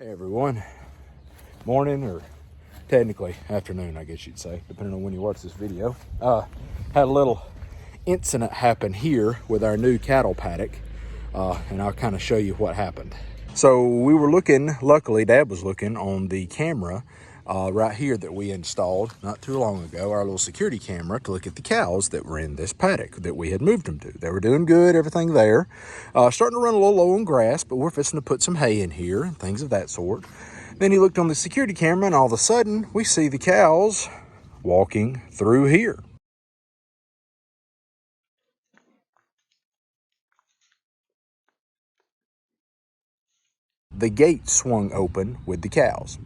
Hey everyone, morning or technically afternoon, I guess you'd say, depending on when you watch this video. Had a little incident happen here with our new cattle paddock, and I'll kind of show you what happened. So we were looking, luckily Dad was looking on the camera right here that we installed not too long ago, our little security camera, to look at the cows that were in this paddock that we had moved them to. They were doing good, everything there. Starting to run a little low on grass, but we're fixing to put some hay in here and things of that sort. Then he looked on the security camera and all of a sudden we see the cows walking through here. The gate swung open with the cows.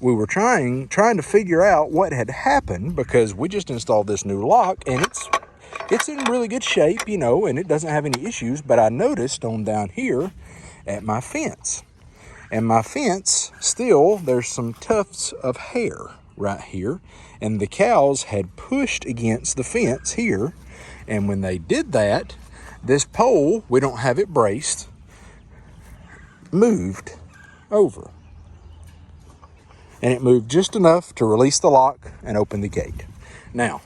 We were trying to figure out what had happened because we just installed this new lock and it's in really good shape, you know, and it doesn't have any issues. But I noticed on down here at my fence, and my fence still, there's some tufts of hair right here, and the cows had pushed against the fence here. And when they did that, this pole, we don't have it braced, moved over. And it moved just enough to release the lock and open the gate. Now,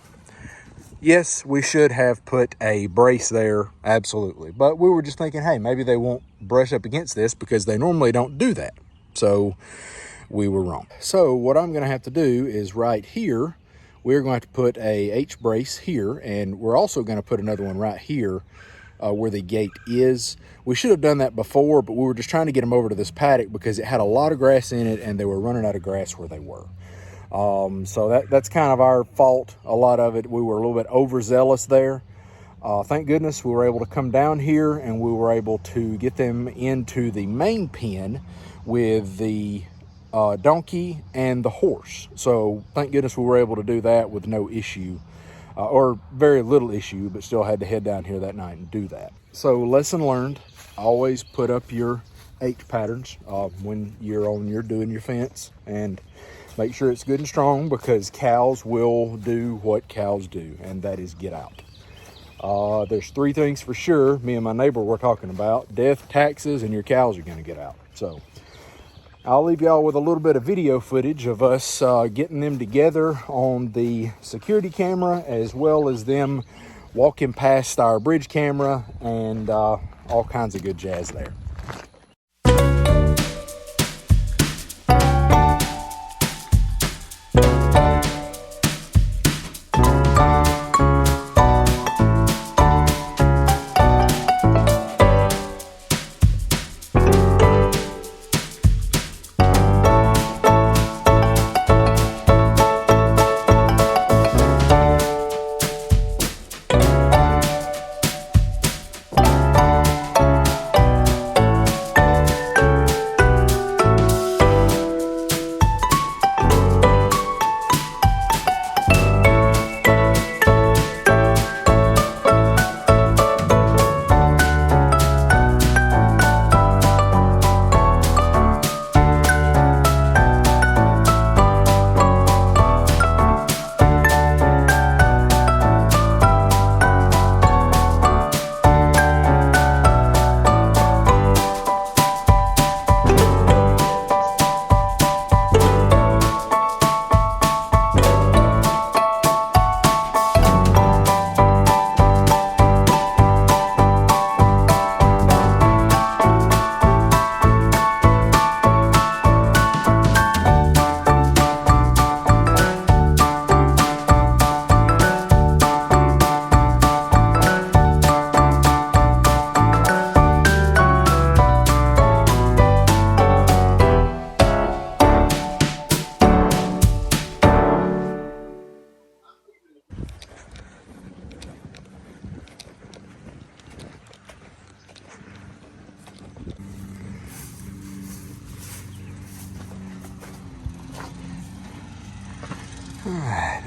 yes, we should have put a brace there, absolutely. But we were just thinking, hey, maybe they won't brush up against this because they normally don't do that. So we were wrong. So what I'm gonna have to do is right here, we're going to put a H brace here, and we're also gonna put another one right here where the gate is. We should have done that before, but we were just trying to get them over to this paddock because it had a lot of grass in it and they were running out of grass where they were. So that's kind of our fault. A lot of it, we were a little bit overzealous there. Thank goodness we were able to come down here and we were able to get them into the main pen with the donkey and the horse. So thank goodness we were able to do that with no issue. Or very little issue, but still had to head down here that night and do that. So lesson learned, always put up your H patterns when you're doing your fence, and make sure it's good and strong because cows will do what cows do, and that is get out. There's three things for sure me and my neighbor were talking about: death, taxes, and your cows are gonna get out. So I'll leave y'all with a little bit of video footage of us getting them together on the security camera, as well as them walking past our bridge camera and all kinds of good jazz there.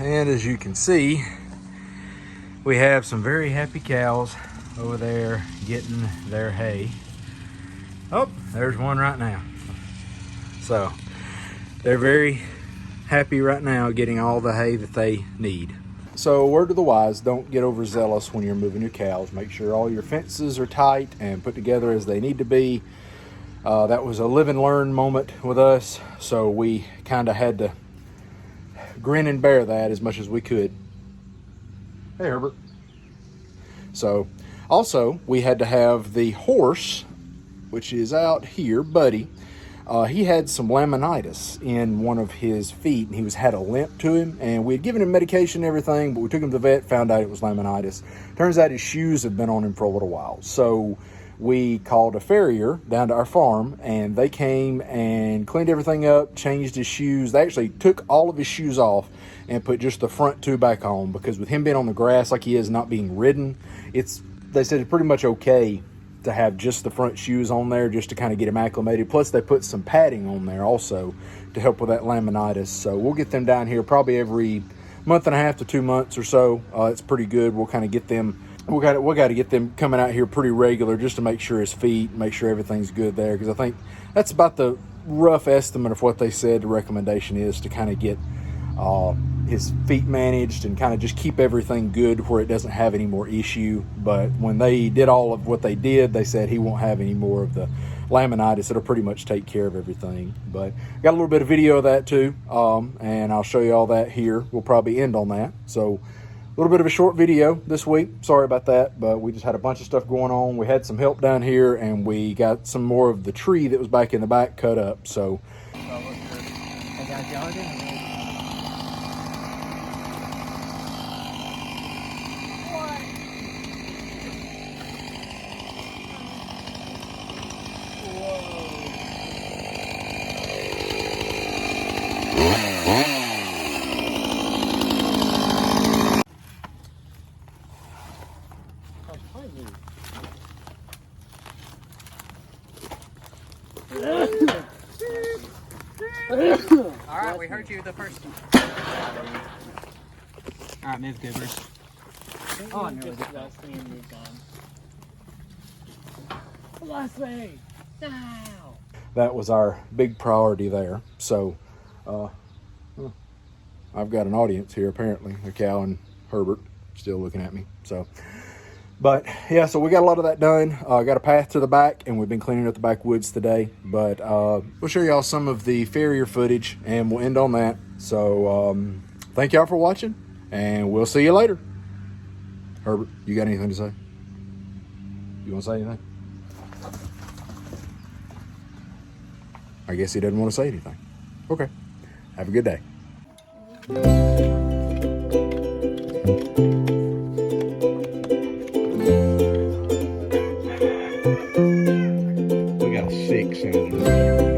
And as you can see, we have some very happy cows. over there getting their hay. Oh, there's one right now. So they're very happy right now getting all the hay that they need. So word to the wise, don't get overzealous when you're moving your cows. Make sure all your fences are tight and put together as they need to be. That was a live and learn moment with us, so we kind of had to grin and bear that as much as we could. Hey, Herbert. So also we had to have the horse, which is out here, Buddy. He had some laminitis in one of his feet, and he had a limp to him, and we had given him medication and everything, but we took him to the vet, found out it was laminitis. Turns out his shoes had been on him for a little while. So we called a farrier down to our farm, and they came and cleaned everything up, changed his shoes. They actually took all of his shoes off and put just the front two back on, because with him being on the grass like he is, not being ridden, they said it's pretty much okay to have just the front shoes on there just to kind of get him acclimated. Plus they put some padding on there also to help with that laminitis. So we'll get them down here probably every month and a half to 2 months or so. It's pretty good. We'll kind of get them, we got to get them coming out here pretty regular just to make sure his feet, make sure everything's good there. Because I think that's about the rough estimate of what they said the recommendation is, to kind of get his feet managed and kind of just keep everything good where it doesn't have any more issue. But when they did all of what they did, they said he won't have any more of the laminitis. It'll pretty much take care of everything. But got a little bit of video of that too, and I'll show you all that here. We'll probably end on that. So a little bit of a short video this week. Sorry about that, but we just had a bunch of stuff going on. We had some help down here, and we got some more of the tree that was back in the back cut up. So All right, we heard you the first time. All right, move goobers. Oh, I nearly got last thing and moved on. Last thing. Now. that was our big priority there. So I've got an audience here apparently. A cow and Herbert still looking at me. So, but yeah, so we got a lot of that done. Got a path to the back, and we've been cleaning up the backwoods today. But we'll show y'all some of the farrier footage, and we'll end on that. So thank y'all for watching, and we'll see you later. Herbert, you got anything to say? You want to say anything? I guess he doesn't want to say anything. Okay. Have a good day. We got a 6 in it.